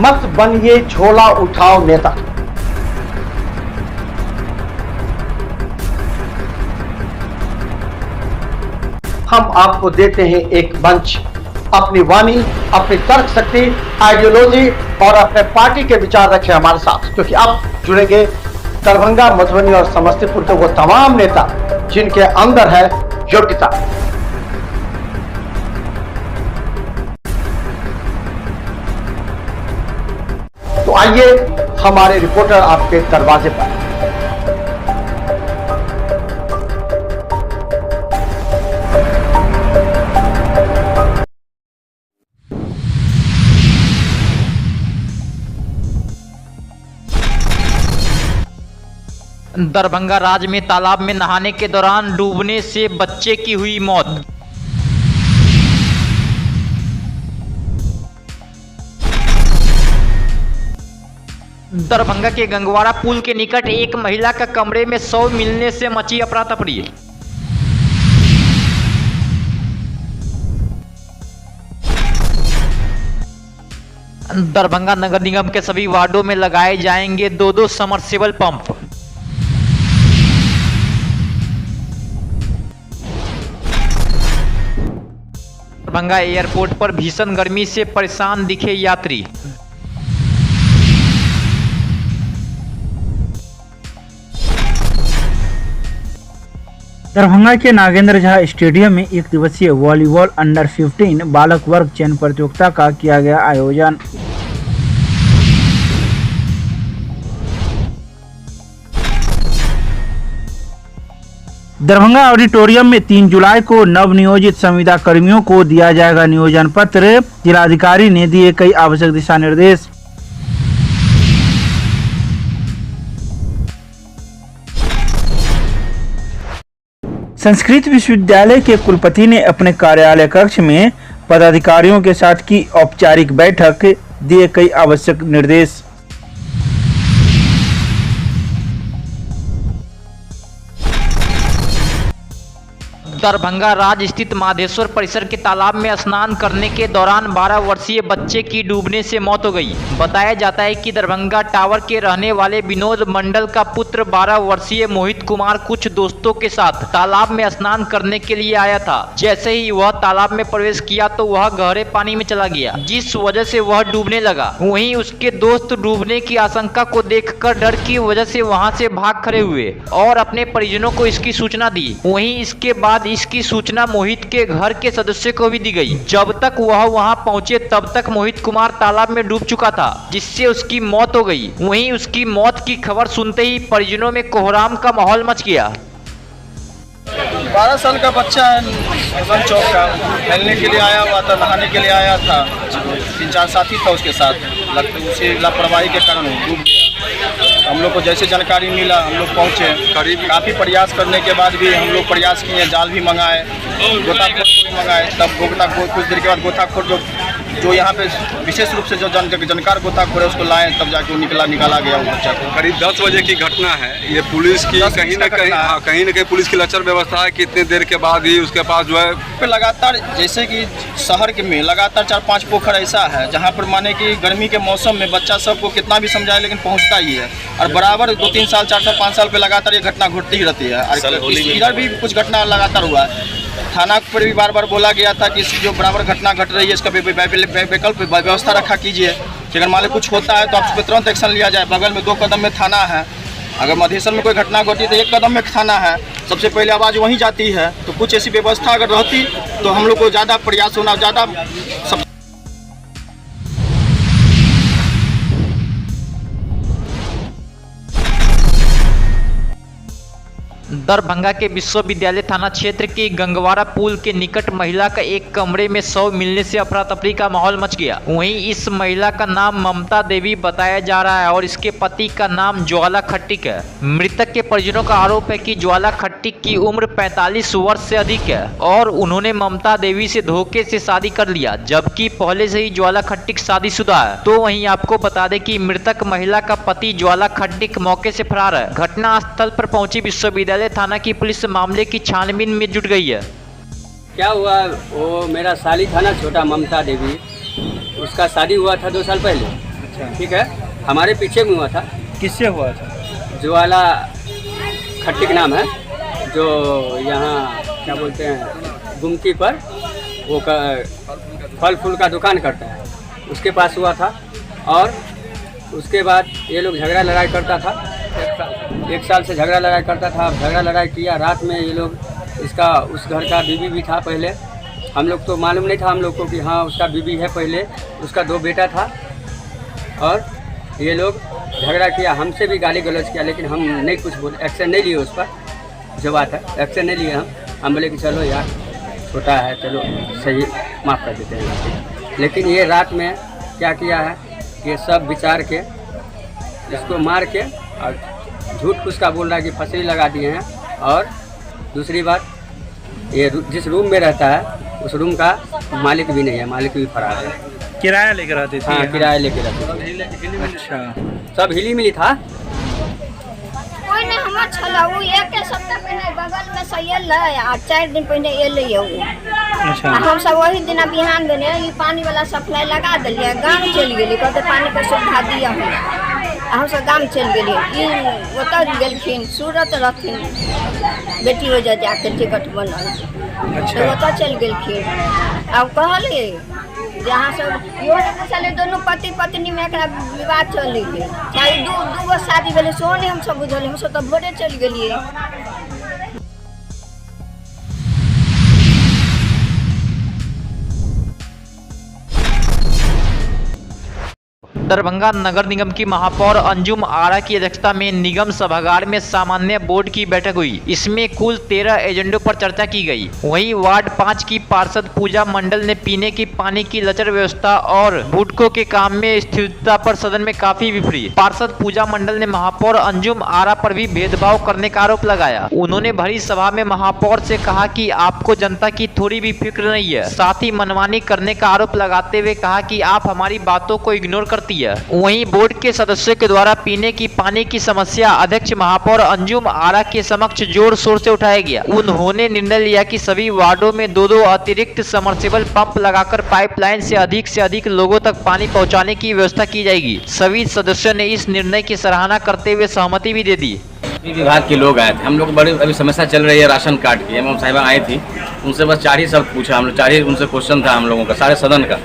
मत बनिए झोला उठाओ नेता। हम आपको देते हैं एक मंच, अपनी वाणी, अपनी तर्क शक्ति, आइडियोलॉजी और अपने पार्टी के विचार रखें हमारे साथ, क्योंकि आप जुड़ेंगे दरभंगा, मधुबनी और समस्तीपुर के वो तमाम नेता जिनके अंदर है योग्यता। तो आइए हमारे रिपोर्टर आपके दरवाजे पर। दरभंगा राज्य में तालाब में नहाने के दौरान डूबने से बच्चे की हुई मौत। दरभंगा के गंगवाड़ा पुल के निकट एक महिला का कमरे में शव मिलने से मची अफरा तफरी। दरभंगा नगर निगम के सभी वार्डों में लगाए जाएंगे 2-2 समरसेबल पंप। दरभंगा एयरपोर्ट पर भीषण गर्मी से परेशान दिखे यात्री। दरभंगा के नागेंद्र झा स्टेडियम में एक दिवसीय वॉलीबॉल अंडर 15 बालक वर्ग चयन प्रतियोगिता का किया गया आयोजन। दरभंगा ऑडिटोरियम में 3 जुलाई को नवनियोजित संविदा कर्मियों को दिया जाएगा नियोजन पत्र। जिलाधिकारी ने दिए कई आवश्यक दिशा निर्देश। संस्कृत विश्वविद्यालय के कुलपति ने अपने कार्यालय कक्ष में पदाधिकारियों के साथ की औपचारिक बैठक, दिए कई आवश्यक निर्देश। दरभंगा राज्य स्थित माधेश्वर परिसर के तालाब में स्नान करने के दौरान 12 वर्षीय बच्चे की डूबने से मौत हो गई। बताया जाता है कि दरभंगा टावर के रहने वाले विनोद मंडल का पुत्र 12 वर्षीय मोहित कुमार कुछ दोस्तों के साथ तालाब में स्नान करने के लिए आया था। जैसे ही वह तालाब में प्रवेश किया तो वह गहरे पानी में चला गया, जिस वजह से वह डूबने लगा। वहीं उसके दोस्त डूबने की आशंका को देखकर डर की वजह से वहां से भाग खड़े हुए और अपने परिजनों को इसकी सूचना दी। वहीं इसके बाद इसकी सूचना मोहित के घर के सदस्य को भी दी गई। जब तक वह वहां पहुंचे तब तक मोहित कुमार तालाब में डूब चुका था, जिससे उसकी मौत हो गई। वहीं उसकी मौत की खबर सुनते ही परिजनों में कोहराम का माहौल मच गया। 12 साल का बच्चा है, हसन चौक का, खेलने के लिए आया हुआ था, नहाने के लिए आया था। 3-4 साथी था उसके साथ, लगता उसी लापरवाही के कारण डूब गया। हम लोग को जैसे जानकारी मिला हम लोग पहुँचे। करीब काफ़ी प्रयास करने के बाद भी हम लोग प्रयास किए, जाल भी मंगाए, गोताखोर को भी मंगाए। तब गोताखोर कुछ देर के बाद गोताखोर जो यहाँ पे विशेष रूप से जो जानकार गोताखोर है उसको लाए, तब जाके वो निकाला गया वो बच्चा को। करीब 10 बजे की घटना है। ये पुलिस की कहीं न कहीं पुलिस की लचर व्यवस्था है कि इतनी देर के बाद ही उसके पास जो है लगातार, जैसे कि शहर के में लगातार 4-5 पोखर ऐसा है जहाँ पर माने कि गर्मी के मौसम में बच्चा सबको कितना भी समझाए लेकिन पहुँचता ही है। और बराबर 2-3 साल 4 साल 5 साल पे लगातार ये घटना घटती ही रहती है। और इधर भी कुछ घटना लगातार हुआ है। थाना पर भी बार बार बोला गया था कि जो बराबर घटना घट रही है इसका वैकल्पिक व्यवस्था रखा कीजिए कि अगर मान लो कुछ होता है तो आप उस पर तुरंत एक्शन लिया जाए। बगल में 2 कदम में थाना है, अगर मधेश्वर में कोई घटना घटी तो 1 कदम में थाना है, सबसे पहले आवाज़ वहीं जाती है। तो कुछ ऐसी व्यवस्था अगर रहती तो हम लोग को ज़्यादा प्रयास होना, ज़्यादा सब। दरभंगा के विश्वविद्यालय थाना क्षेत्र के गंगवाड़ा पुल के निकट महिला का एक कमरे में शव मिलने से अफरा तफरी का माहौल मच गया। वहीं इस महिला का नाम ममता देवी बताया जा रहा है और इसके पति का नाम ज्वाला खट्टिक है। मृतक के परिजनों का आरोप है कि ज्वाला खट्टिक की उम्र 45 वर्ष से अधिक है और उन्होंने ममता देवी से धोखे से शादी कर लिया, जबकि पहले से ही ज्वाला खट्टिक शादीशुदा है। तो वहीं आपको बता दें कि मृतक महिला का पति ज्वाला खट्टिक मौके से फरार है। घटना स्थल पर पहुंची विश्वविद्यालय थाना की पुलिस मामले की छानबीन में जुट गई है। क्या हुआ, वो मेरा साली था ना छोटा, ममता देवी, उसका शादी हुआ था 2 साल पहले। अच्छा। ठीक है, हमारे पीछे में हुआ था। किससे हुआ था? जो वाला खट्टिक नाम है, जो यहाँ क्या बोलते हैं गुमती पर वो फल फूल का दुकान करता है, उसके पास हुआ था। और उसके बाद ये लोग झगड़ा लड़ाई करता था, एक साल से झगड़ा लड़ाई करता था। झगड़ा लड़ाई किया, रात में ये लोग इसका उस घर का बीवी भी था पहले, हम लोग तो मालूम नहीं था हम लोग को कि हाँ उसका बीवी है पहले, उसका 2 बेटा था। और ये लोग झगड़ा किया, हमसे भी गाली गलौज किया, लेकिन हम नहीं कुछ बोले, एक्शन नहीं लिए उस पर। जो बात है एक्शन नहीं लिए हम बोले कि चलो यार छोटा है, चलो सही माफ़ कर देते हैं। लेकिन ये रात में क्या किया है, ये सब विचार के इसको मार के और झूठ कुछ का बोल रहा है कि फंसरी लगा दिए हैं। और दूसरी बात, ये जिस रूम में रहता है उस रूम का मालिक भी नहीं है, मालिक भी फरार है। किराया लेकर आते थे? हाँ, किराया लेकर रहते थे। अच्छा। सब हिली मिली था। कोई नहीं हम छला वो एक सप्ताह पहले बगल में सैल है आ 4 दिन पहले एले वो। अच्छा। हम सब वही दिन बिहान बने ये पानी वाला सप्लाई लगा दिलिए, गांव चल गेली, कहते पानी के सुविधा दिया हम सब गांव चल गेली। ये ओतऽ गेलखिन, सूरत रहथिन, बेटी वजह जाके टिकट बनल, तो ओतऽ चल गेलखिन। अब कहलिए जहाँ सब चले दोनों पति पत्नी में एक विवाद चल चाहे दू गो शादी भेले सेहो नहीं हम सब बुझल, हम सब तो भोरे चल गेलिए। दरभंगा नगर निगम की महापौर अंजुम आरा की अध्यक्षता में निगम सभागार में सामान्य बोर्ड की बैठक हुई। इसमें कुल 13 एजेंडों पर चर्चा की गई। वहीं वार्ड 5 की पार्षद पूजा मंडल ने पीने की पानी की लचर व्यवस्था और बुडको के काम में स्थिरता पर सदन में काफी विपरीत। पार्षद पूजा मंडल ने महापौर अंजुम आरा पर भी भेदभाव करने का आरोप लगाया। उन्होंने भरी सभा में महापौर से कहा कि आपको जनता की थोड़ी भी फिक्र नहीं है, साथ ही मनमानी करने का आरोप लगाते हुए कहा कि आप हमारी बातों को इग्नोर करती है। वहीं बोर्ड के सदस्यों के द्वारा पीने की पानी की समस्या अध्यक्ष महापौर अंजुम आरा के समक्ष जोर शोर से उठाया गया। उन्होंने निर्णय लिया कि सभी वार्डों में 2-2 अतिरिक्त समर्सिबल पंप लगाकर पाइपलाइन से अधिक लोगों तक पानी पहुंचाने की व्यवस्था की जाएगी। सभी सदस्यों ने इस निर्णय की सराहना करते हुए सहमति भी दे दी। विभाग के लोग आए थे, हम लोग बड़ी अभी समस्या चल रही है राशन कार्ड की। एमएम साहिबा आई थी, उनसे बस 4 ही शब्द पूछा, हम लोग 4 ही उनसे क्वेश्चन था हम लोगों का, सारे सदन का,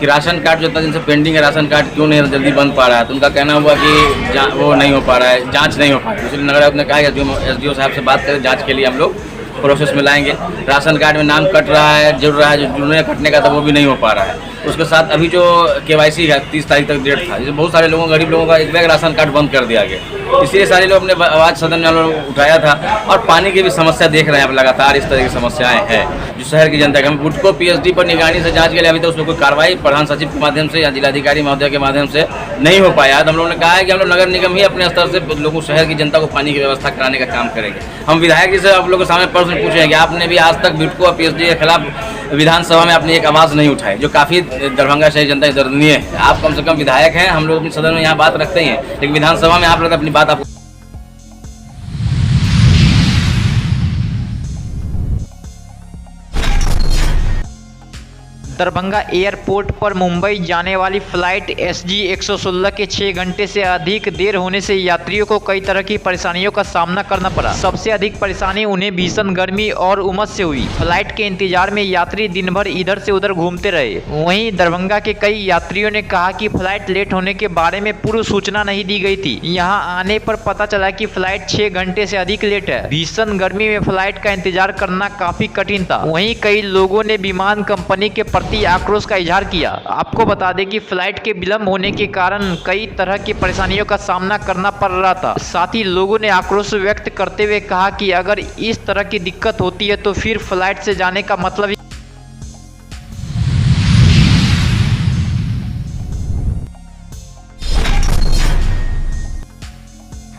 कि राशन कार्ड जो इतना दिन से पेंडिंग है, राशन कार्ड क्यों नहीं जल्दी बन पा रहा है। तो उनका कहना हुआ कि वो नहीं हो पा रहा है, जांच नहीं हो पा रही है। इसलिए नगर आयुक्त ने कहा कि एसडीओ साहब से बात करें, जांच के लिए हम लोग प्रोसेस में लाएंगे। राशन कार्ड में नाम कट रहा है, जुड़ रहा है, जो जुड़ने कटने का था वो भी नहीं हो पा रहा है। उसके साथ अभी जो केवाईसी है 30 तारीख तक डेट था, जिससे बहुत सारे लोगों गरीब लोगों का एक बैग राशन कार्ड बंद कर दिया गया। इसलिए सारे लोग अपने आवाज सदन में उठाया था। और पानी की भी समस्या देख रहे हैं, अब लगातार इस तरह की समस्याएं हैं जो शहर की जनता के। हम बुडको पीएचडी पर निगरानी से जांच के लिए अभी तक उसमें कोई कार्रवाई प्रधान सचिव के माध्यम से या जिलाधिकारी महोदय के माध्यम से नहीं हो पाया। तो हम लोगों ने कहा है कि हम लोग नगर निगम ही अपने स्तर से लोगों शहर की जनता को पानी की व्यवस्था कराने का काम करेंगे। हम विधायक जी से आप लोगों के सामने प्रश्न पूछेंगे, आपने भी आज तक बुडको और पीएचडी के खिलाफ विधानसभा में अपनी एक आवाज़ नहीं उठाई, जो काफ़ी दरभंगा शहर जनता की दर्दनीय है। आप कम से कम विधायक हैं, हम लोग अपने सदन में यहाँ बात रखते ही हैं, लेकिन विधानसभा में आप लोग अपनी बात आपको दरभंगा एयरपोर्ट पर मुंबई जाने वाली फ्लाइट SG 116 के 6 घंटे से अधिक देर होने से यात्रियों को कई तरह की परेशानियों का सामना करना पड़ा। सबसे अधिक परेशानी उन्हें भीषण गर्मी और उमस से हुई। फ्लाइट के इंतजार में यात्री दिन भर इधर से उधर घूमते रहे। वहीं दरभंगा के कई यात्रियों ने कहा कि फ्लाइट लेट होने के बारे में पूर्व सूचना नहीं दी गई थी। यहाँ आने पर पता चला कि फ्लाइट 6 घंटे से अधिक लेट है। भीषण गर्मी में फ्लाइट का इंतजार करना काफी कठिन था। वहीं कई लोगों ने विमान कंपनी के आक्रोश का इजहार किया। आपको बता दें कि फ्लाइट के विलंब होने के कारण कई तरह की परेशानियों का सामना करना पड़ रहा था। साथ ही लोगों ने आक्रोश व्यक्त करते हुए कहा कि अगर इस तरह की दिक्कत होती है तो फिर फ्लाइट से जाने का मतलब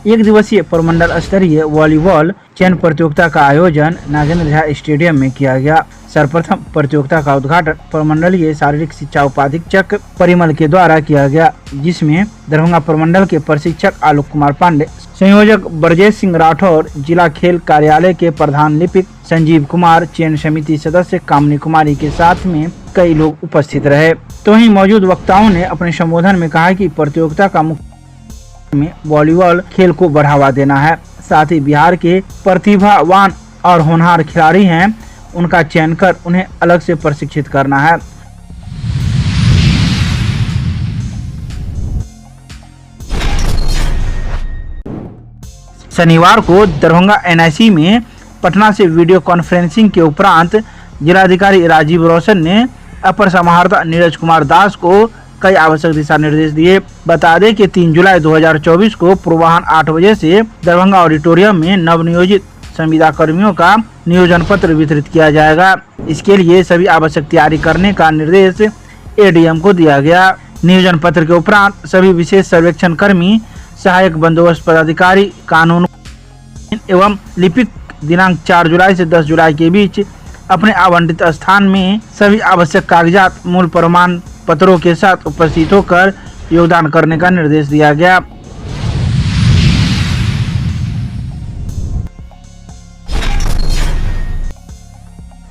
एक दिवसीय प्रमंडल स्तरीय वॉलीबॉल चयन प्रतियोगिता का आयोजन नागेंद्र झा स्टेडियम में किया गया। सर्वप्रथम प्रतियोगिता का उद्घाटन प्रमंडलीय शारीरिक शिक्षा उपाधीक्षक परिमल के द्वारा किया गया, जिसमें दरभंगा प्रमंडल के प्रशिक्षक आलोक कुमार पांडे संयोजक ब्रजेश सिंह राठौर, जिला खेल कार्यालय के प्रधान लिपिक संजीव कुमार, चयन समिति सदस्य कामनी कुमारी के साथ में कई लोग उपस्थित रहे। तो वहीं मौजूद वक्ताओं ने अपने संबोधन में कहा कि प्रतियोगिता का मुख्य में वॉलीबॉल खेल को बढ़ावा देना है, साथ ही बिहार के प्रतिभावान और होनहार खिलाड़ी हैं, उनका चयन कर उन्हें अलग से प्रशिक्षित करना है। शनिवार को दरभंगा एनआईसी में पटना से वीडियो कॉन्फ्रेंसिंग के उपरांत जिलाधिकारी राजीव रोशन ने अपर समाहर्ता नीरज कुमार दास को कई आवश्यक दिशा निर्देश दिए। बता दें कि 3 जुलाई 2024 को पूर्वाह्न 8 बजे से दरभंगा ऑडिटोरियम में नवनियोजित संविदा कर्मियों का नियोजन पत्र वितरित किया जाएगा। इसके लिए सभी आवश्यक तैयारी करने का निर्देश एडीएम को दिया गया। नियोजन पत्र के उपरांत सभी विशेष सर्वेक्षण कर्मी, सहायक बंदोबस्त पदाधिकारी, कानून एवं लिपिक दिनांक 4 जुलाई से 10 जुलाई के बीच अपने आवंटित स्थान में सभी आवश्यक कागजात, मूल प्रमाण पत्रों के साथ उपस्थित होकर योगदान करने का निर्देश दिया गया।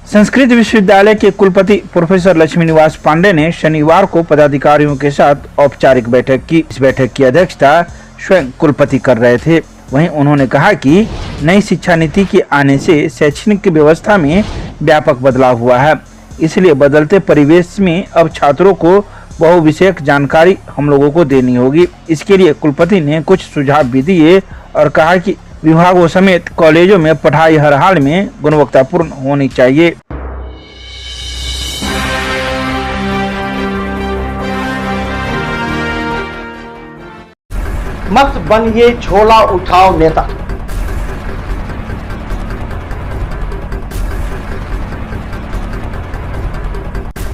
संस्कृत विश्वविद्यालय के कुलपति प्रोफेसर लक्ष्मी निवास पांडे ने शनिवार को पदाधिकारियों के साथ औपचारिक बैठक की। इस बैठक की अध्यक्षता स्वयं कुलपति कर रहे थे। वहीं उन्होंने कहा कि नई शिक्षा नीति के आने से शैक्षणिक व्यवस्था में व्यापक बदलाव हुआ है, इसलिए बदलते परिवेश में अब छात्रों को बहुविषयक जानकारी हम लोगों को देनी होगी। इसके लिए कुलपति ने कुछ सुझाव भी दिए और कहा कि विभागों समेत कॉलेजों में पढ़ाई हर हाल में गुणवत्तापूर्ण होनी चाहिए। मत बनिए झोला उठाओ नेता।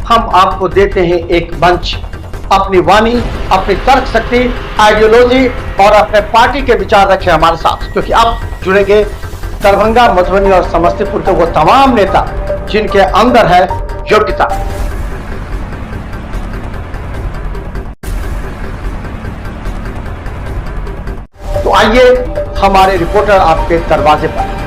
हम आपको देते हैं एक मंच, अपनी वाणी, अपनी तर्क शक्ति, आइडियोलॉजी और अपने पार्टी के विचार रखें हमारे साथ, क्योंकि आप जुड़ेंगे दरभंगा, मधुबनी और समस्तीपुर के वो तमाम नेता जिनके अंदर है योग्यता। तो आइए, हमारे रिपोर्टर आपके दरवाजे पर।